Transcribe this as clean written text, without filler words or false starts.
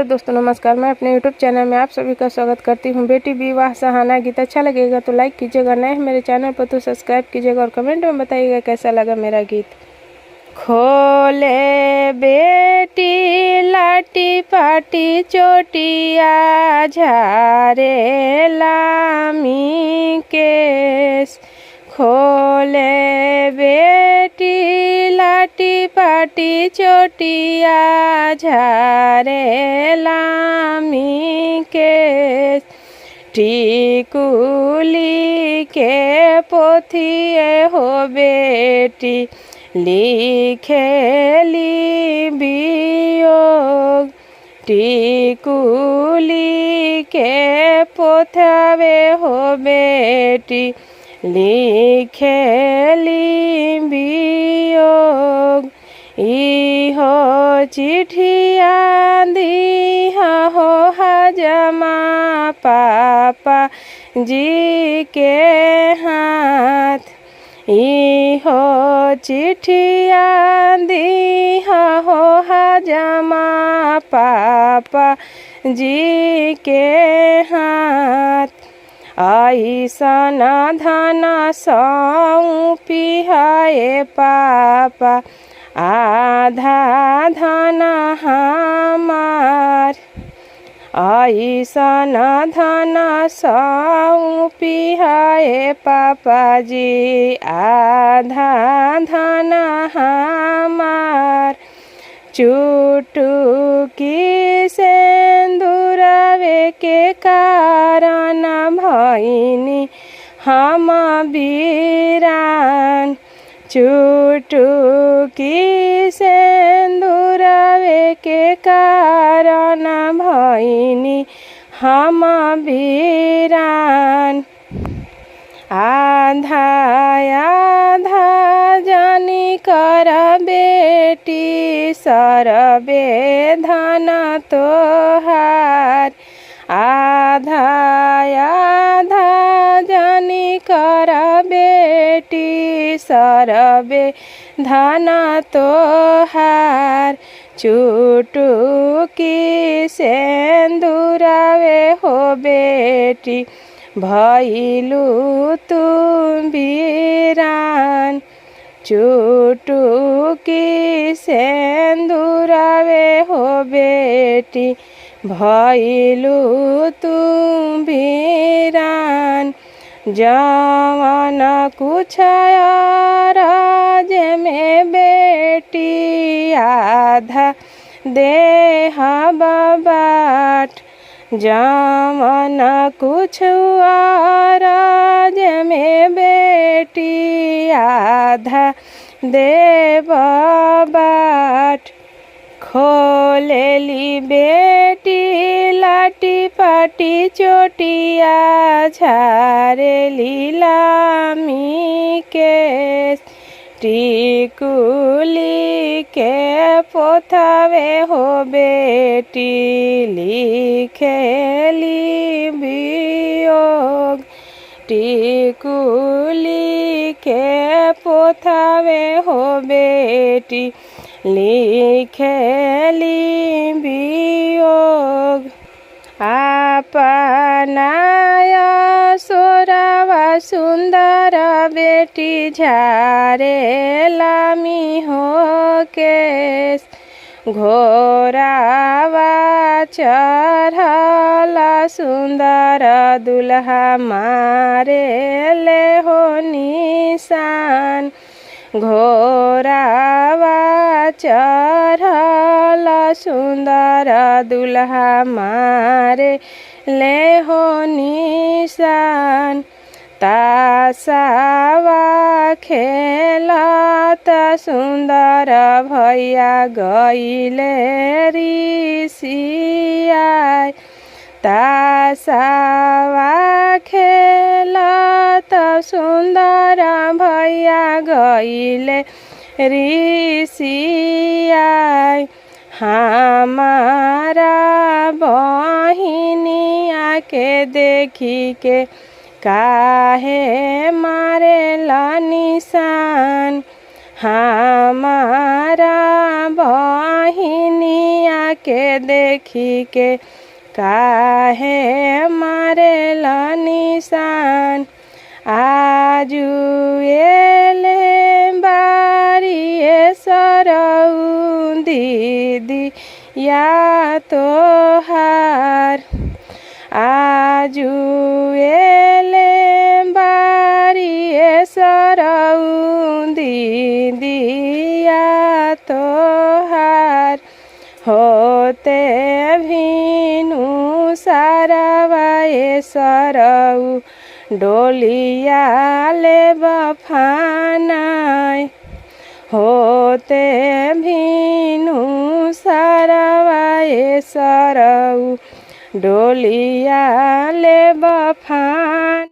Hello दोस्तों, नमस्कार। मैं अपने यूट्यूब चैनल में आप सभी का स्वागत करती हूं। बेटी विवाह सहाना गीत अच्छा लगेगा तो लाइक कीजिएगा, नए हैं मेरे चैनल पर तो सब्सक्राइब कीजिएगा और कमेंट में बताइएगा कैसा लगा मेरा गीत। खोले बेटी लाटी पाटी चोटिया झारे लामी केस, खोले बेटी लाटी पाटी चोटिया झारे लामी केस, टिकुली के पोथिए हो बेटी लिखेली वियोग, टिकुली के पोथावे हो बेटी लिखेली वियोग। इहो चिठिया दिहा हो हजमा पापा जी के हाथ, इहो चिठिया दिहा हो हजमा पापा जी के हाथ। ऐसन धन सौंपिहाए पापा आधा धन हमार, ऐसन धन सौंपिहाए पापा जी आधा धन हमार। चुटकी सिंदूरवे के कारण भइनी हम वीरान, चुटकी सिंदूरवे के कारण भइनी हम वीरान। आधा आधा जानी कर बेटी सरबे धन तोहार, आधा आधा जानी कर बेटी सरबे धन तोहार। चुटकी सिंदूरवे हो बेटी भइलू तुम वीरान, चुटकी सिंदूरवे हो बेटी भइलू तुम वीरान। जवन कुछ राज में बेटी आधा देह बाट, जवन कुछ राज में बेटी आधा देव बाट। खोलेली बेटी लाटी पाटी चोटिया झारेली लामी केस, टिकुली के पोथावे हो बेटी लिखेली वियोग, टिकुली के पोथावे हो बेटी लिखेली वियोग। आपनाया सोरावा सुंदर बेटी झारे लामी हो केस, घोरावा चढ़ला सुंदर दुल्हा मारे ले हो निशान, घोरावा चढ़ला सुंदर दुल्हा मारे ले हो निशान। तासावा खेलत सुंदर भैया गईले ऋषियाय, तासावा खेलत सुंदर भैया गईले ऋषियाय। हमारा बहिनिया के देखी के काहे मारे ला निशान, हमारा बहिनिया के देखी के काहे मारे निशान। आजू एले बारिए सरऊ दीदी या तोहार। आजू एले बारिए सरऊ दीदी या तोहार। होते भीनु सारावाए सरऊ डोलिया ले बफानाय। होते भीनु सारावाए सरऊ डोलिया ले बफान।